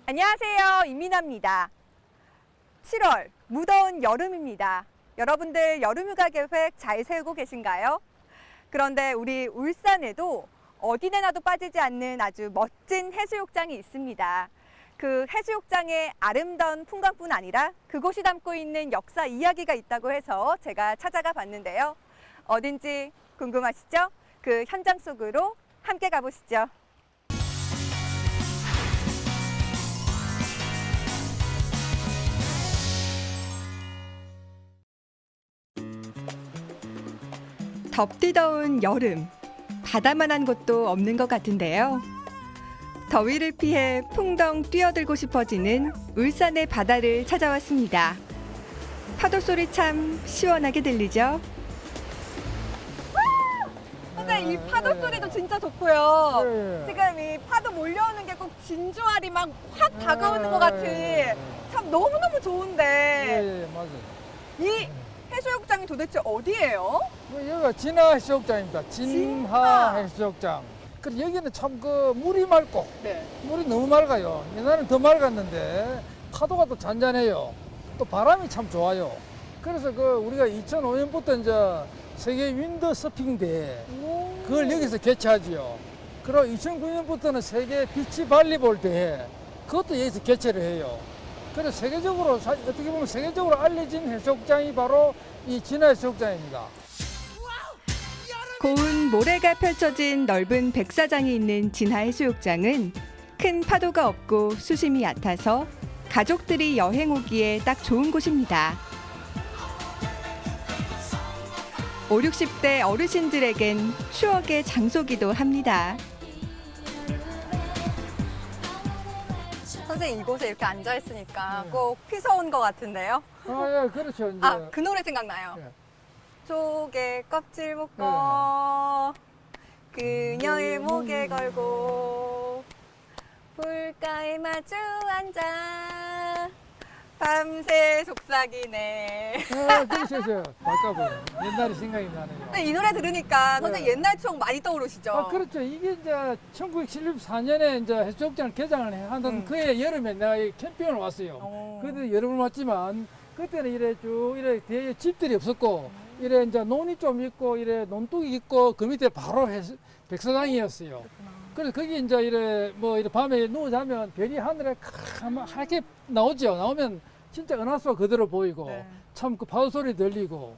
안녕하세요. 이민아입니다. 7월 무더운 여름입니다. 여러분들 여름휴가 계획 잘 세우고 계신가요? 그런데 우리 울산에도 어디나 나도 빠지지 않는 아주 멋진 해수욕장이 있습니다. 그 해수욕장의 아름다운 풍광뿐 아니라 그곳이 담고 있는 역사 이야기가 있다고 해서 제가 찾아가 봤는데요. 어딘지 궁금하시죠? 그 현장 속으로 함께 가보시죠. 덥디 더운 여름, 바다만한 곳도 없는 것 같은데요. 더위를 피해 풍덩 뛰어들고 싶어지는 울산의 바다를 찾아왔습니다. 파도 소리 참 시원하게 들리죠? 선생님, 이 파도 소리도 진짜 좋고요. 지금 이 파도 몰려오는 게 꼭 진주알이 막 확 다가오는 것 같은 참 너무너무 좋은데 맞아요. 이 해수욕장이 도대체 어디예요? 여기가 진화 해수욕장입니다. 진화 해수욕장. 그래서 여기는 참 그 물이 맑고 물이 너무 맑아요. 옛날에는 더 맑았는데 파도가 또 잔잔해요. 또 바람이 참 좋아요. 그래서 그 우리가 2005년부터 이제 세계 윈드 서핑 대회 그걸 여기서 개최하지요. 그리고 2009년부터는 세계 비치 발리볼 대회 그것도 여기서 개최를 해요. 그래서 세계적으로 어떻게 보면 세계적으로 알려진 해수욕장이 바로 이 진화 해수욕장입니다. 고운 모래가 펼쳐진 넓은 백사장이 있는 진화 해수욕장은 큰 파도가 없고 수심이 얕아서 가족들이 여행 오기에 딱 좋은 곳입니다. 5, 60대 어르신들에겐 추억의 장소기도 합니다. 선생님, 이곳에 이렇게 앉아 있으니까 꼭 피서 온 것 같은데요. 예, 그렇죠. 이제. 그 노래 생각나요. 예. 조개 껍질 묶고 그녀의 목에 걸고 불가에 마주 앉아 밤새 속삭이네. 그러셨어요. 바꿔보요. 옛날이 생각이 나네요. 근데 이 노래 들으니까 선생님 옛날 추억 많이 떠오르시죠? 그렇죠. 이게 이제 1974년에 이제 해수욕장을 개장을 하던 그해 여름에 내가 이 캠핑을 왔어요. 그때 여름을 왔지만 그때는 이래 쭉 이래 뒤에 집들이 없었고 이래 이제 논이 좀 있고 이래 논둑이 있고 그 밑에 바로 백사장이었어요. 그래서 거기 이제 이래 뭐 이래 밤에 누워 자면 별이 하늘에 하얗게 나오죠. 나오면 진짜 은하수가 그대로 보이고 참 그 파도 소리 들리고.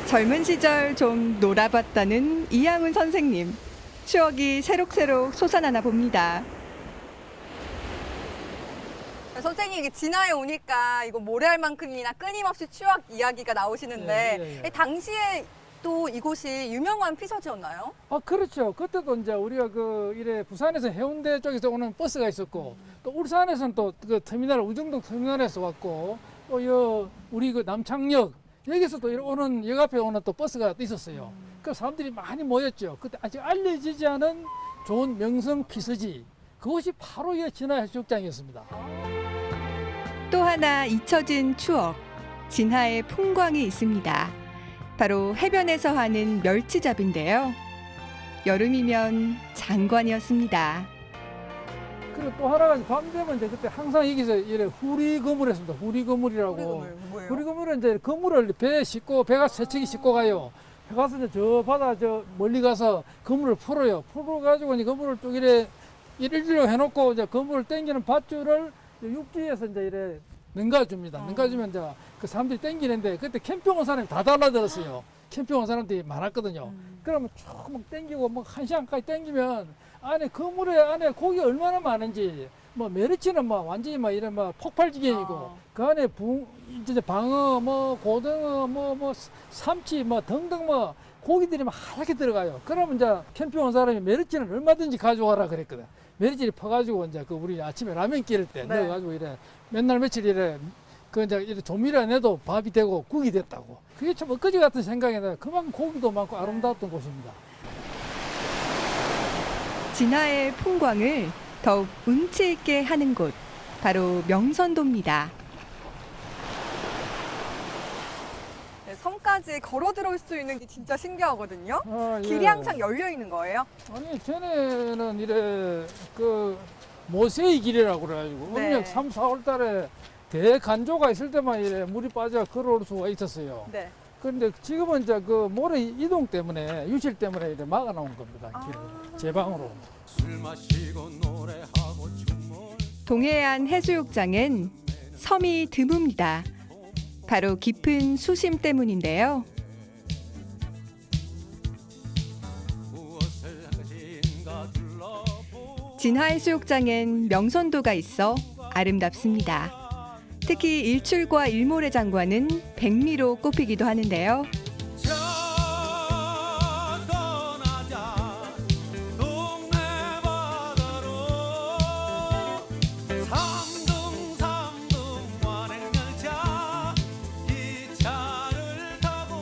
젊은 시절 좀 놀아봤다는 이양훈 선생님. 추억이 새록새록 솟아나나 봅니다. 선생님, 이게 진화에 오니까 이거 모래알만큼이나 끊임없이 추억 이야기가 나오시는데 당시에 또 이곳이 유명한 피서지였나요? 그렇죠. 그때도 이제 우리가 그 이래 부산에서 해운대 쪽에서 오는 버스가 있었고 또 울산에서는 또 그 터미널 우정동 터미널에서 왔고 또 우리 그 남창역 여기서 또 오는 역 앞에 오는 또 버스가 있었어요. 그 사람들이 많이 모였죠. 그때 아직 알려지지 않은 좋은 명성 피서지 그것이 바로 이 진화 해수욕장이었습니다. 또 하나 잊혀진 추억, 진화의 풍광이 있습니다. 바로 해변에서 하는 멸치잡인데요. 여름이면 장관이었습니다. 그리고 또 하나가 밤 되면 이제 그때 항상 여기서 이래 후리거물 했습니다. 후리거물이라고. 후리거물은 이제 거물을 배에 싣고 배가 세척이 싣고 가요. 가서 이제 저 바다 저 멀리 가서 거물을 풀어요. 풀어가지고 이제 거물을 쭉 일일로 해놓고 이제 거물을 당기는 밧줄을 육지에서 이제 이래 넘가줍니다. 넘가주면 이제 그 사람들이 당기는데 그때 캠핑 온 사람이 다 달라들었어요. 캠핑 온 사람들이 많았거든요. 그러면 쭉 막 당기고 뭐 1시간까지 당기면 안에 그물에 안에 고기 얼마나 많은지 뭐 메리치는 막 완전히 막 이런 막 폭발 지경이고 그 안에 이제 방어 뭐 고등어 뭐 삼치 뭐 등등 뭐 고기들이 막 하얗게 들어가요. 그러면 이제 캠핑 온 사람이 메리치는 얼마든지 가져와라 그랬거든. 메리치를 퍼가지고 이제 그 우리 아침에 라면 끓일 때 넣어가지고 이래 맨날 며칠 이래 그 이제 이래 조미료 내도 밥이 되고 국이 됐다고. 그게 참 엊그제 같은 생각이 나요. 그만큼 고기도 많고 아름다웠던 곳입니다. 진화의 풍광을 더욱 운치 있게 하는 곳, 바로 명선도입니다. 섬까지 걸어 들어올 수 있는 게 진짜 신기하거든요. 아, 예. 길이 항상 열려 있는 거예요? 아니 전에는 이래 그 모세의 길이라고 그래가지고 네. 음력 3, 4월 달에 대간조가 있을 때만 이래 물이 빠져 걸어올 수가 있었어요. 네. 그런데 지금은 이제 그 모래 이동 때문에 유실 때문에 이래 막아놓은 겁니다. 길을 제방으로. 술 마시고 노래하고 춤을 동해안 해수욕장은 섬이 드뭅니다. 바로 깊은 수심 때문인데요. 무엇을 한 것인가 둘러보 진화해수욕장엔 명선도가 있어 아름답습니다. 특히 일출과 일모래장관은 백미로 꼽히기도 하는데요. 저 떠나자 동네 바다로 삼둥삼둥 완행열차 기차를 타고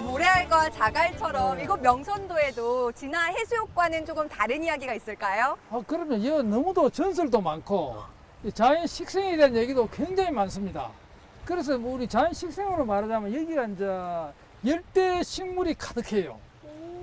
모래알과 자갈처럼 이곳 명선도에도 진화해수욕과는 조금 다른 이야기가 있을까요? 그러면 이 너무도 전설도 많고 이 자연 식생에 대한 얘기도 굉장히 많습니다. 그래서 뭐 우리 자연 식생으로 말하자면 여기가 이제 열대 식물이 가득해요.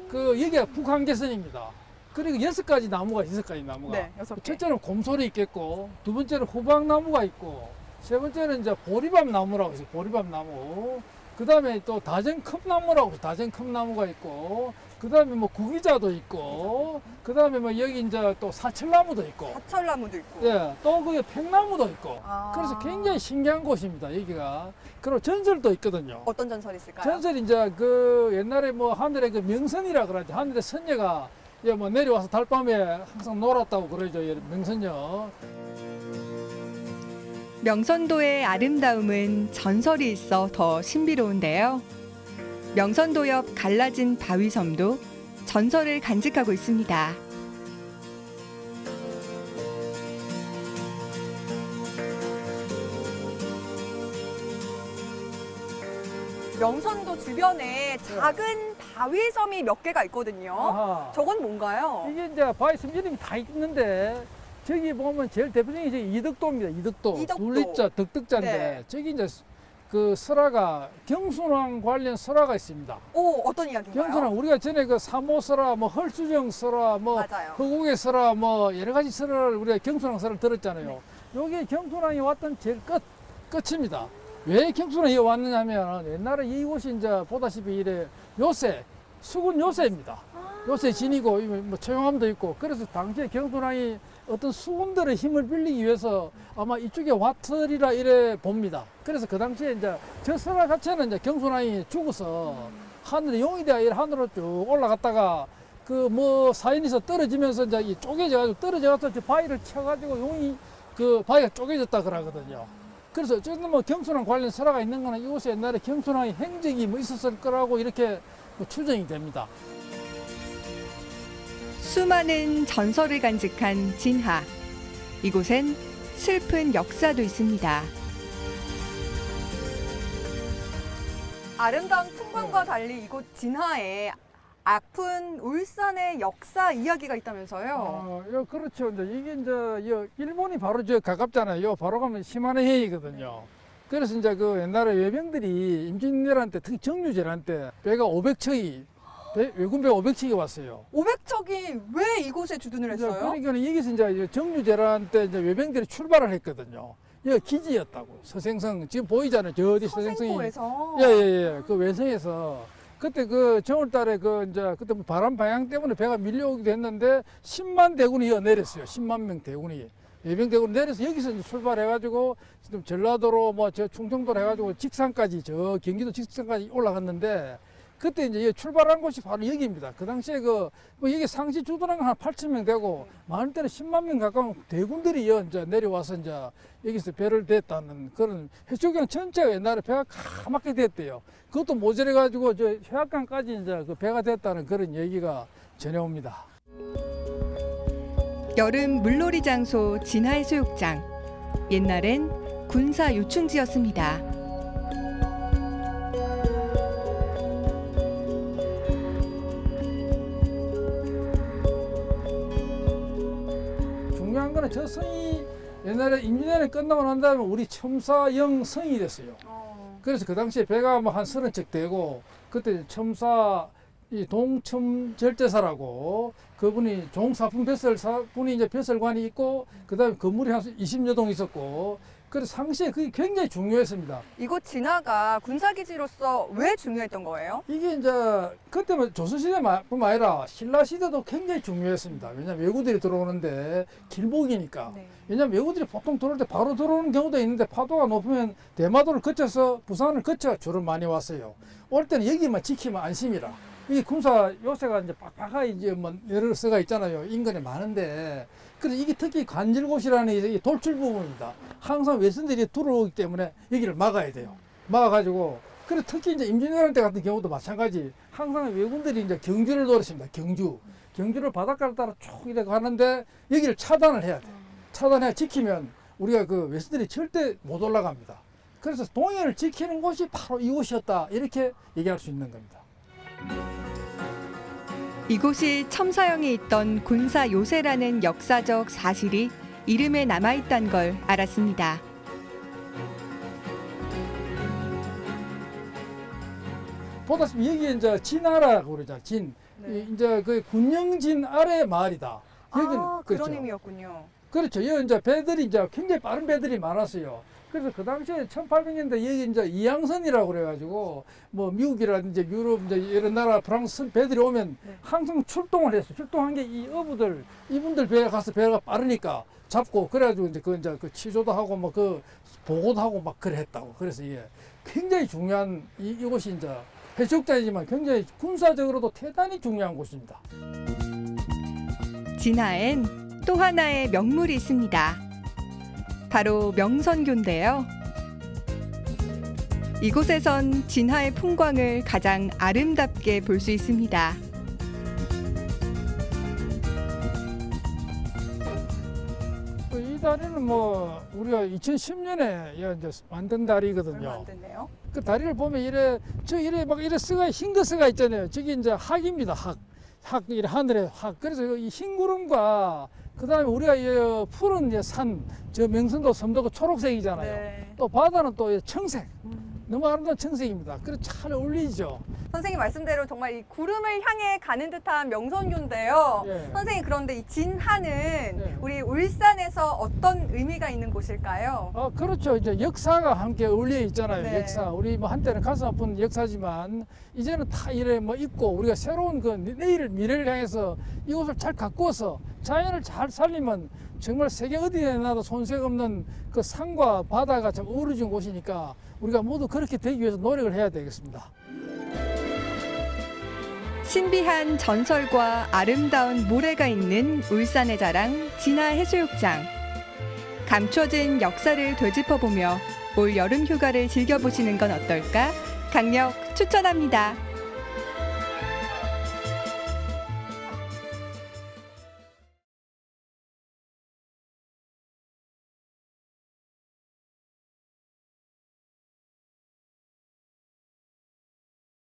그 여기가 북한계선입니다. 그리고 6가지 나무가 있어요. 6가지 나무가. 네, 6개. 첫째는 곰솔이 있겠고, 두 번째는 호박나무가 있고, 세 번째는 이제 보리밥 나무라고 있어요. 보리밥 나무. 그 다음에 또 다전컵나무라고 있어요. 다전컵나무가 있고, 그 다음에 뭐 구기자도 있고, 그 다음에 뭐 여기 이제 또 사철나무도 있고, 사철나무도 있고. 예, 또 그게 팽나무도 있고. 아. 그래서 굉장히 신기한 곳입니다. 여기가. 그리고 전설도 있거든요. 어떤 전설이 있을까요? 전설이 이제 그 옛날에 뭐 하늘에 그 명선이라 그러죠. 하늘에 선녀가 예, 뭐 내려와서 달밤에 항상 놀았다고 그러죠. 예, 명선녀. 명선도의 아름다움은 전설이 있어 더 신비로운데요. 명선도 옆 갈라진 바위섬도 전설을 간직하고 있습니다. 명선도 주변에 작은 바위섬이 몇 개가 있거든요. 아하. 저건 뭔가요? 이게 이제 바위섬 이름이 다 있는데 저기 보면 제일 대표적인 게 이덕도입니다. 이덕도. 이덕도. 둘리자, 덕덕자인데 네. 저기 이제 그 설화가 경순왕 관련 설화가 있습니다. 오, 어떤 이야기인가요? 경순왕 우리가 전에 그 삼호 설화, 뭐 헐수정 설화, 뭐 맞아요. 허곡의 설화, 뭐 여러 가지 설화를 우리가 경순왕 설화를 들었잖아요. 여기 경순왕이 왔던 제일 끝입니다. 왜 경순왕이 왔느냐면 옛날에 이곳이 이제 보다시피 이래 요새 수군 요새입니다. 요새 진이고 뭐 처용함도 있고 그래서 당시에 경순왕이 어떤 수군들의 힘을 빌리기 위해서 아마 이쪽에 왔으리라 이래 봅니다. 그래서 그 당시에 이제 저 설화 자체는 이제 경순왕이 죽어서 하늘에 용이 되어 이래 하늘로 쭉 올라갔다가 그 뭐 사인에서 떨어지면서 이제 이 쪼개져가지고 떨어져가서 저 바위를 쳐가지고 용이 그 바위가 쪼개졌다 그러거든요. 그래서 어쨌든 뭐 경순왕 관련 설화가 있는 거는 이곳에 옛날에 경순왕의 행적이 뭐 있었을 거라고 이렇게 뭐 추정이 됩니다. 수많은 전설을 간직한 진화. 이곳엔 슬픈 역사도 있습니다. 아름다운 풍광과 달리 이곳 진화에 아픈 울산의 역사 이야기가 있다면서요? 그렇죠. 이제 이게 이제 일본이 바로 저 가깝잖아요. 바로 가면 시마네해이거든요. 그래서 이제 그 옛날에 외병들이 임진왜란 때, 특히 정유재란 때 배가 500척이 외군 배가 500척이 왔어요. 500척이 왜 이곳에 주둔을 이제 했어요? 그러니까 여기서 이제 정유재란 때 이제 외병들이 출발을 했거든요. 여기 기지였다고. 서생성 지금 보이잖아요. 저 어디 서생성이. 서생포에서. 예예예. 그 외성에서 그때 그 정월달에 그 이제 그때 뭐 바람 방향 때문에 배가 밀려오기도 했는데 10만 대군이 여기 내렸어요. 10만 명 대군이. 예병 대군 내려서 여기서 이제 출발해가지고 지금 전라도로 뭐 저 충청도로 해가지고 직산까지 저 경기도 직산까지 올라갔는데 그때 이제 출발한 곳이 바로 여기입니다. 그 당시에 그 뭐 여기 상시 주둔한 건 한 8천 명 되고 많을 때는 10만 명 가까운 대군들이 이제 내려와서 이제 여기서 배를 댔다는 그런 해수욕장 전체가 옛날에 배가 까맣게 됐대요. 그것도 모자라가지고 저 해안강까지 이제 그 배가 됐다는 그런 얘기가 전해옵니다. 여름 물놀이 장소 진화해수욕장. 옛날엔 군사 요충지였습니다. 중요한 거는 저 성이 옛날에 임진왜란이 끝나고 난 다음에 우리 첨사영 성이 됐어요. 그래서 그 당시에 배가 뭐 한 30척 되고 그때 첨사 이 동첨 절제사라고 그분이 종사품 배설사분이 이제 배설관이 있고 그다음에 건물이 한 20여 동 있었고 그래서 상시에 그게 굉장히 중요했습니다. 이곳 진화가 군사기지로서 왜 중요했던 거예요? 이게 이제 그때만 조선시대뿐만 아니라 신라시대도 굉장히 중요했습니다. 왜냐하면 외구들이 들어오는데 길목이니까. 네. 왜냐하면 외구들이 보통 들어올 때 바로 들어오는 경우도 있는데 파도가 높으면 대마도를 거쳐서 부산을 거쳐 주로 많이 왔어요. 올 때는 여기만 지키면 안심이라. 이 군사 요새가 이제 빡빡하게 이제 뭐 여러 수가 있잖아요. 인근에 많은데. 그래서 이게 특히 관절곳이라는 이 돌출 부분입니다. 항상 외선들이 들어오기 때문에 여기를 막아야 돼요. 막아가지고. 그래서 특히 이제 임진왜란 때 같은 경우도 마찬가지. 항상 외군들이 이제 경주를 노렸습니다. 경주를 바닷가를 따라 쭉 이렇게 가는데 여기를 차단을 해야 돼. 차단해 지키면 우리가 그 외선들이 절대 못 올라갑니다. 그래서 동해를 지키는 곳이 바로 이곳이었다. 이렇게 얘기할 수 있는 겁니다. 이곳이 첨사형에 있던 군사 요새라는 역사적 사실이 이름에 남아있다는 걸 알았습니다. 보다시피 여기 이제 진하라고 그러잖아. 진. 네. 이제 그 군영진 아래 마을이다. 여기는 아, 그렇죠. 그런 의미였군요. 그렇죠. 여기 이제 배들이 이제 굉장히 빠른 배들이 많았어요. 그래서 그 당시에 1800년대 여기 이제 이양선이라고 그래가지고 뭐 미국이라든지 유럽 이제 이런 나라 프랑스 배들이 오면 네. 항상 출동을 했어. 출동한 게 이 어부들 이분들 배에 가서 배가 빠르니까 잡고 그래가지고 이제 그 취조도 하고 뭐 그 보고도 하고 막 그래 했다고. 그래서 이게 굉장히 중요한 이곳이 이제 해수욕장이지만 굉장히 군사적으로도 대단히 중요한 곳입니다. 진화엔 또 하나의 명물이 있습니다. 바로 명선교인데요. 이곳에선 진화의 풍광을 가장 아름답게 볼 수 있습니다. 이 다리는 뭐 우리가 2010년에 이제 만든 다리거든요. 얼마 안 됐네요. 그 다리를 보면 이래 막 이래 쓰가 흰 거 쓰가 있잖아요. 저기 이제 학입니다. 학 이래 하늘에 학. 그래서 이 흰 구름과 그다음에 우리가 이 푸른 이제 산, 저 명선도 섬도가 초록색이잖아요. 네. 또 바다는 또 청색. 너무 아름다운 청색입니다. 그래서 잘 어울리죠. 선생님 말씀대로 정말 이 구름을 향해 가는 듯한 명선교인데요. 예. 선생님 그런데 이 진하는 예. 우리 울산에서 어떤 의미가 있는 곳일까요? 그렇죠. 이제 역사가 함께 어울려 있잖아요. 네. 역사. 우리 뭐 한때는 가슴 아픈 역사지만 이제는 다 이래 뭐 있고 우리가 새로운 그 내일 미래를 향해서 이곳을 잘 가꾸어서 자연을 잘 살리면 정말 세계 어디에 나도 손색 없는 그 산과 바다가 참 어우러진 곳이니까 우리가 모두 그렇게 되기 위해서 노력을 해야 되겠습니다. 신비한 전설과 아름다운 모래가 있는 울산의 자랑 진화해수욕장. 감춰진 역사를 되짚어보며 올 여름 휴가를 즐겨보시는 건 어떨까? 강력 추천합니다.